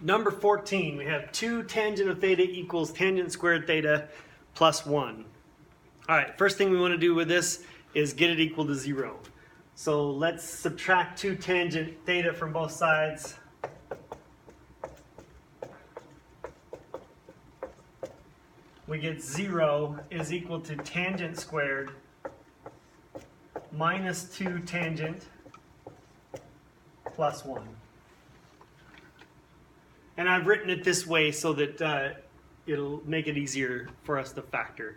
Number 14, we have 2 tangent of theta equals tangent squared theta plus 1. All right, first thing we want to do with this is get it equal to 0. So let's subtract 2 tangent theta from both sides. We get 0 is equal to tangent squared minus 2 tangent plus 1. And I've written it this way so that it'll make it easier for us to factor.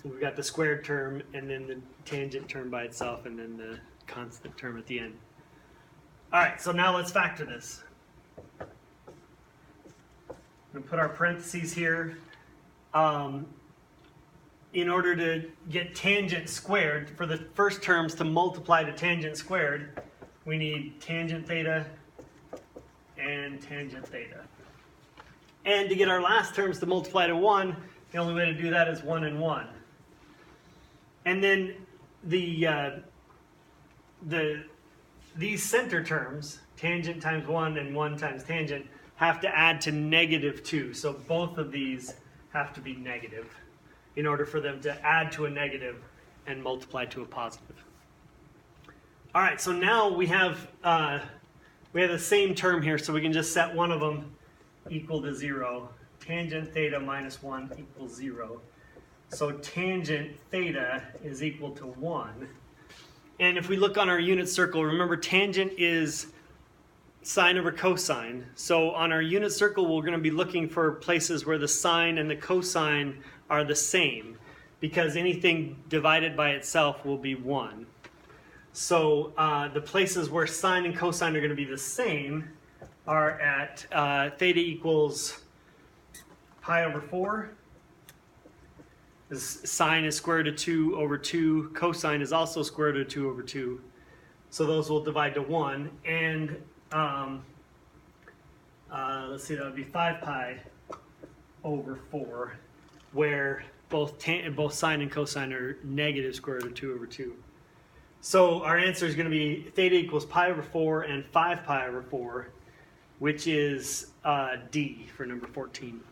We've got the squared term and then the tangent term by itself and then the constant term at the end. All right, so now let's factor this. We'll put our parentheses here. In order to get tangent squared, for the first terms to multiply to tangent squared, we need tangent theta and tangent theta. And to get our last terms to multiply to 1, the only way to do that is 1 and 1. And then these center terms, tangent times 1 and 1 times tangent, have to add to -2. So both of these have to be negative in order for them to add to a negative and multiply to a positive. All right, so now we have the same term here, so we can just set one of them equal to 0. Tangent theta minus 1 equals 0. So tangent theta is equal to 1. And if we look on our unit circle, remember tangent is sine over cosine. So on our unit circle, we're going to be looking for places where the sine and the cosine are the same, because anything divided by itself will be 1. So the places where sine and cosine are going to be the same are at theta equals pi over 4. Sine is square root of 2 over 2. Cosine is also square root of 2 over 2. So those will divide to 1. And let's see, that would be 5 pi over 4, where both sine and cosine are negative square root of 2 over 2. So our answer is going to be theta equals pi over 4 and 5 pi over 4, which is D for number 14.